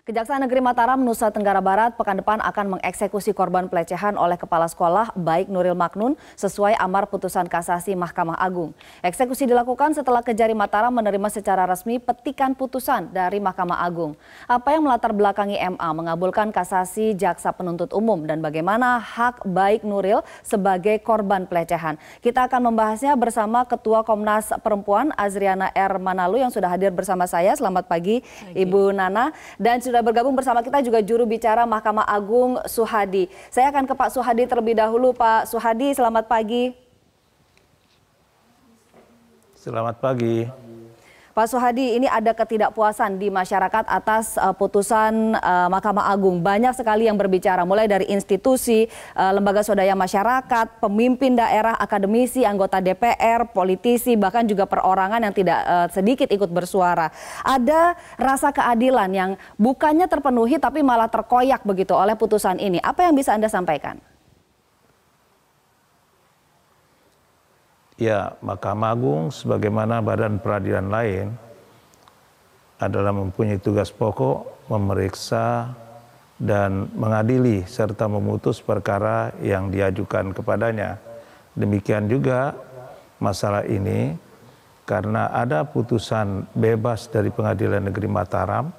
Kejaksaan Negeri Mataram, Nusa Tenggara Barat, pekan depan akan mengeksekusi korban pelecehan oleh kepala sekolah baik Nuril Maknun sesuai amar putusan kasasi Mahkamah Agung. Eksekusi dilakukan setelah Kejari Mataram menerima secara resmi petikan putusan dari Mahkamah Agung. Apa yang melatar belakangi MA mengabulkan kasasi jaksa penuntut umum dan bagaimana hak baik Nuril sebagai korban pelecehan. Kita akan membahasnya bersama Ketua Komnas Perempuan Azriana R. Manalu yang sudah hadir bersama saya. Selamat pagi, Ibu Nana. Dan sudah bergabung bersama kita juga juru bicara Mahkamah Agung Suhadi. Saya akan ke Pak Suhadi terlebih dahulu. Pak Suhadi, selamat pagi. Selamat pagi. Pak Suhadi, ini ada ketidakpuasan di masyarakat atas putusan Mahkamah Agung. Banyak sekali yang berbicara, mulai dari institusi, lembaga swadaya masyarakat, pemimpin daerah, akademisi, anggota DPR, politisi, bahkan juga perorangan yang tidak sedikit ikut bersuara. Ada rasa keadilan yang bukannya terpenuhi tapi malah terkoyak begitu oleh putusan ini. Apa yang bisa Anda sampaikan? Ya, Mahkamah Agung sebagaimana badan peradilan lain adalah mempunyai tugas pokok memeriksa dan mengadili serta memutus perkara yang diajukan kepadanya. Demikian juga masalah ini karena ada putusan bebas dari Pengadilan Negeri Mataram,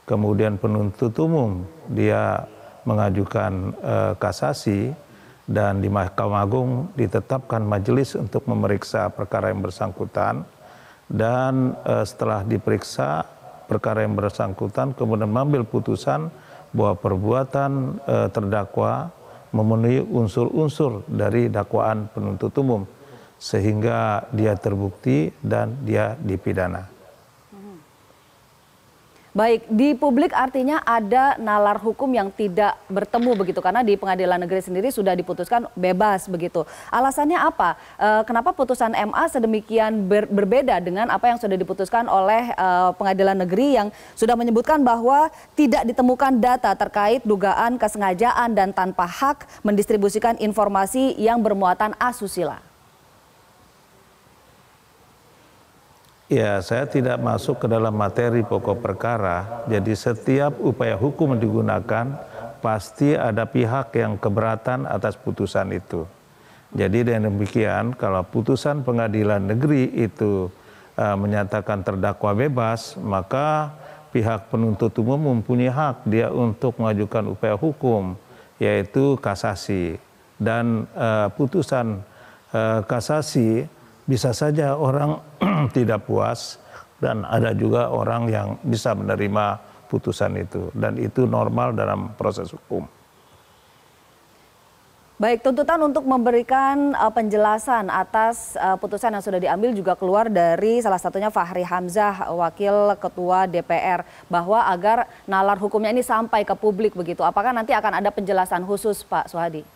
kemudian penuntut umum dia mengajukan kasasi, dan di Mahkamah Agung ditetapkan majelis untuk memeriksa perkara yang bersangkutan, dan setelah diperiksa perkara yang bersangkutan kemudian mengambil putusan bahwa perbuatan terdakwa memenuhi unsur-unsur dari dakwaan penuntut umum sehingga dia terbukti dan dia dipidana. Baik, di publik artinya ada nalar hukum yang tidak bertemu begitu, karena di Pengadilan Negeri sendiri sudah diputuskan bebas begitu. Alasannya apa? Kenapa putusan MA sedemikian berbeda dengan apa yang sudah diputuskan oleh Pengadilan Negeri yang sudah menyebutkan bahwa tidak ditemukan data terkait dugaan kesengajaan dan tanpa hak mendistribusikan informasi yang bermuatan asusila? Ya, saya tidak masuk ke dalam materi pokok perkara. Jadi setiap upaya hukum yang digunakan pasti ada pihak yang keberatan atas putusan itu. Jadi dengan demikian kalau putusan pengadilan negeri itu menyatakan terdakwa bebas, maka pihak penuntut umum mempunyai hak dia untuk mengajukan upaya hukum, yaitu kasasi. Dan putusan kasasi bisa saja orang tidak puas dan ada juga orang yang bisa menerima putusan itu, dan itu normal dalam proses hukum. Baik, tuntutan untuk memberikan penjelasan atas putusan yang sudah diambil juga keluar dari salah satunya Fahri Hamzah, Wakil Ketua DPR, bahwa agar nalar hukumnya ini sampai ke publik begitu. Apakah nanti akan ada penjelasan khusus, Pak Suhadi?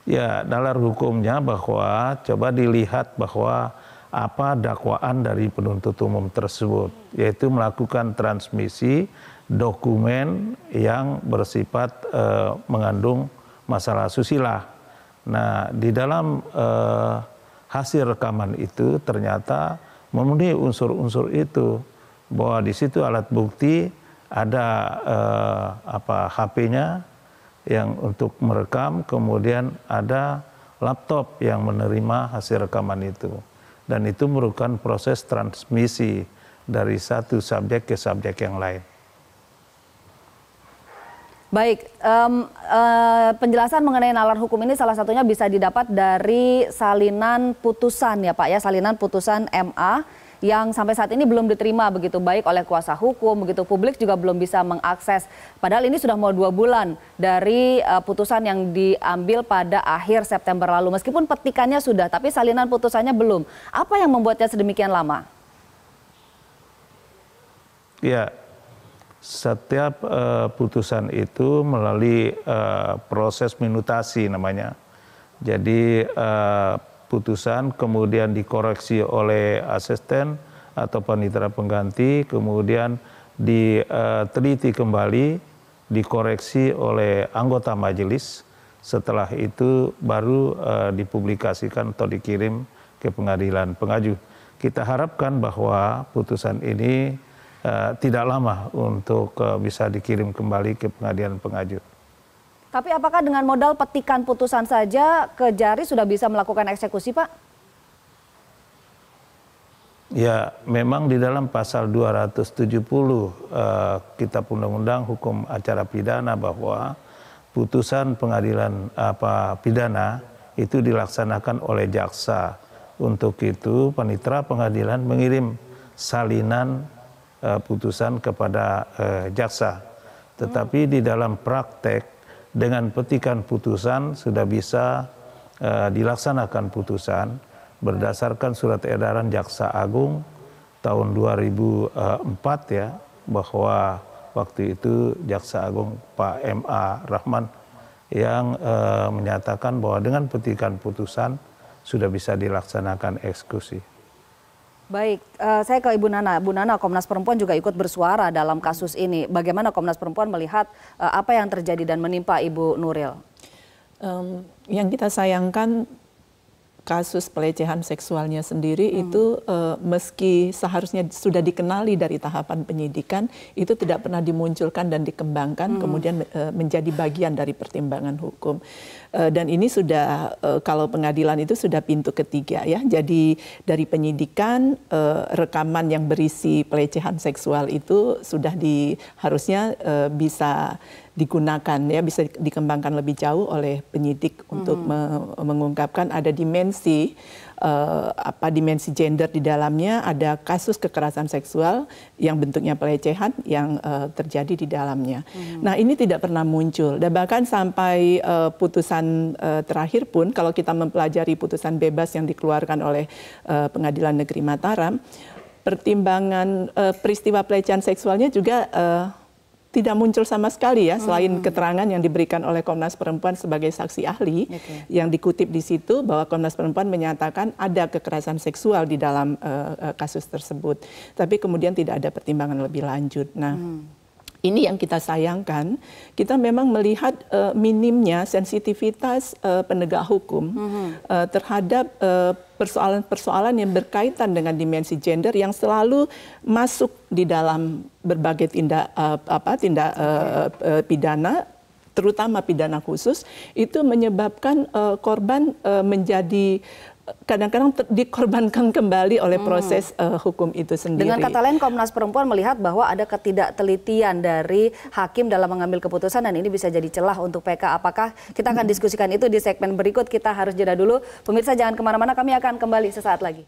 Ya, nalar hukumnya bahwa coba dilihat bahwa apa dakwaan dari penuntut umum tersebut, yaitu melakukan transmisi dokumen yang bersifat mengandung masalah asusila. Nah, di dalam hasil rekaman itu ternyata memenuhi unsur-unsur itu, bahwa di situ alat bukti ada HP-nya yang untuk merekam, kemudian ada laptop yang menerima hasil rekaman itu. Dan itu merupakan proses transmisi dari satu subjek ke subjek yang lain. Baik, penjelasan mengenai nalar hukum ini salah satunya bisa didapat dari salinan putusan ya Pak ya, salinan putusan MA yang sampai saat ini belum diterima begitu baik oleh kuasa hukum, begitu publik juga belum bisa mengakses. Padahal ini sudah mau 2 bulan dari putusan yang diambil pada akhir September lalu. Meskipun petikannya sudah, tapi salinan putusannya belum. Apa yang membuatnya sedemikian lama? Ya, setiap putusan itu melalui proses minutasi namanya. Jadi putusan kemudian dikoreksi oleh asisten atau panitera pengganti, kemudian diteliti kembali, dikoreksi oleh anggota majelis. Setelah itu baru dipublikasikan atau dikirim ke pengadilan pengaju. Kita harapkan bahwa putusan ini tidak lama untuk bisa dikirim kembali ke pengadilan pengaju. Tapi apakah dengan modal petikan putusan saja Kejari sudah bisa melakukan eksekusi, Pak? Ya, memang di dalam pasal 270 Kitab Undang-Undang Hukum Acara Pidana bahwa putusan pengadilan pidana itu dilaksanakan oleh jaksa. Untuk itu panitera pengadilan mengirim salinan putusan kepada jaksa. Tetapi di dalam praktek dengan petikan putusan sudah bisa dilaksanakan putusan berdasarkan surat edaran Jaksa Agung tahun 2004 ya, bahwa waktu itu Jaksa Agung Pak M.A. Rahman yang menyatakan bahwa dengan petikan putusan sudah bisa dilaksanakan eksekusi. Baik, saya ke Ibu Nana. Bu Nana, Komnas Perempuan juga ikut bersuara dalam kasus ini. Bagaimana Komnas Perempuan melihat apa yang terjadi dan menimpa Ibu Nuril? Yang kita sayangkan kasus pelecehan seksualnya sendiri itu meski seharusnya sudah dikenali dari tahapan penyidikan, itu tidak pernah dimunculkan dan dikembangkan, kemudian menjadi bagian dari pertimbangan hukum. Dan ini sudah, kalau pengadilan itu sudah pintu ketiga ya, jadi dari penyidikan, rekaman yang berisi pelecehan seksual itu sudah harusnya bisa digunakan ya, bisa dikembangkan lebih jauh oleh penyidik untuk mengungkapkan ada dimensi dimensi gender di dalamnya, ada kasus kekerasan seksual yang bentuknya pelecehan yang terjadi di dalamnya. Nah, ini tidak pernah muncul dan bahkan sampai putusan terakhir pun kalau kita mempelajari putusan bebas yang dikeluarkan oleh Pengadilan Negeri Mataram, pertimbangan peristiwa pelecehan seksualnya juga tidak muncul sama sekali ya, selain keterangan yang diberikan oleh Komnas Perempuan sebagai saksi ahli, yang dikutip di situ bahwa Komnas Perempuan menyatakan ada kekerasan seksual di dalam kasus tersebut. Tapi kemudian tidak ada pertimbangan lebih lanjut. Nah, ini yang kita sayangkan. Kita memang melihat minimnya sensitivitas penegak hukum terhadap persoalan-persoalan yang berkaitan dengan dimensi gender yang selalu masuk di dalam berbagai tindak pidana, terutama pidana khusus, itu menyebabkan korban menjadi kadang-kadang dikorbankan kembali oleh proses hukum itu sendiri. Dengan kata lain, Komnas Perempuan melihat bahwa ada ketidaktelitian dari hakim dalam mengambil keputusan dan ini bisa jadi celah untuk PK. Apakah kita akan diskusikan itu di segmen berikut? Kita harus jeda dulu. Pemirsa jangan kemana-mana, kami akan kembali sesaat lagi.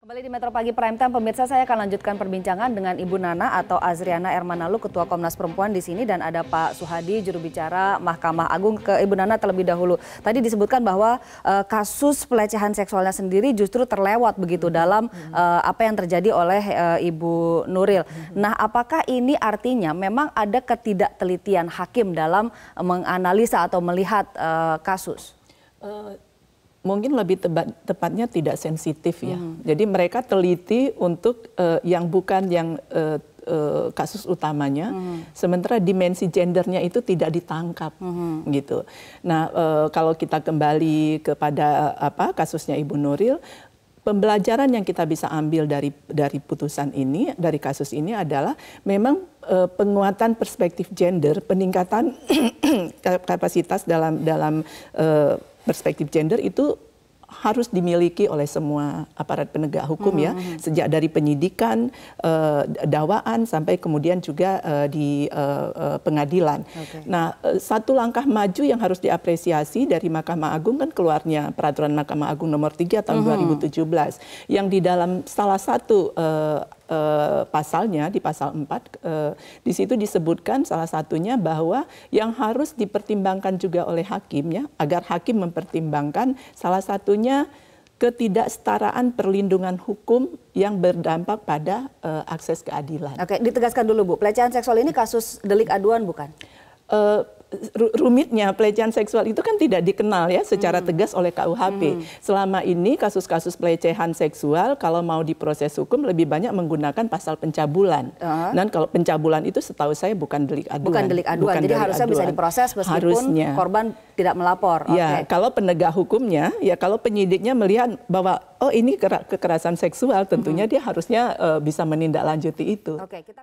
Kembali di Metro Pagi Prime Time, pemirsa, saya akan lanjutkan perbincangan dengan Ibu Nana atau Azriana Ermanalu, Ketua Komnas Perempuan di sini, dan ada Pak Suhadi, juru bicara Mahkamah Agung. Ke Ibu Nana terlebih dahulu. Tadi disebutkan bahwa kasus pelecehan seksualnya sendiri justru terlewat begitu dalam apa yang terjadi oleh Ibu Nuril. Nah, apakah ini artinya memang ada ketidaktelitian hakim dalam menganalisa atau melihat kasus? Mungkin lebih tepatnya tidak sensitif ya. Jadi mereka teliti untuk yang bukan yang kasus utamanya, sementara dimensi gendernya itu tidak ditangkap gitu. Nah, kalau kita kembali kepada kasusnya Ibu Nuril, pembelajaran yang kita bisa ambil dari putusan ini, dari kasus ini adalah memang penguatan perspektif gender, peningkatan kapasitas dalam perspektif gender itu harus dimiliki oleh semua aparat penegak hukum ya, sejak dari penyidikan, dakwaan sampai kemudian juga di pengadilan. Nah, satu langkah maju yang harus diapresiasi dari Mahkamah Agung kan keluarnya Peraturan Mahkamah Agung nomor 3 tahun 2017 yang di dalam salah satu pasalnya, di pasal 4, di situ disebutkan salah satunya bahwa yang harus dipertimbangkan juga oleh hakim ya, agar hakim mempertimbangkan salah satunya ketidaksetaraan perlindungan hukum yang berdampak pada akses keadilan. Oke, ditegaskan dulu Bu, pelecehan seksual ini kasus delik aduan bukan? rumitnya pelecehan seksual itu kan tidak dikenal ya secara tegas oleh KUHP. Selama ini kasus-kasus pelecehan seksual kalau mau diproses hukum lebih banyak menggunakan pasal pencabulan. Dan kalau pencabulan itu setahu saya bukan delik aduan. Bukan delik aduan, jadi harusnya bisa diproses meskipun korban tidak melapor. Ya, kalau penegak hukumnya, ya kalau penyidiknya melihat bahwa oh ini kekerasan seksual, tentunya dia harusnya bisa menindaklanjuti itu. Oke, kita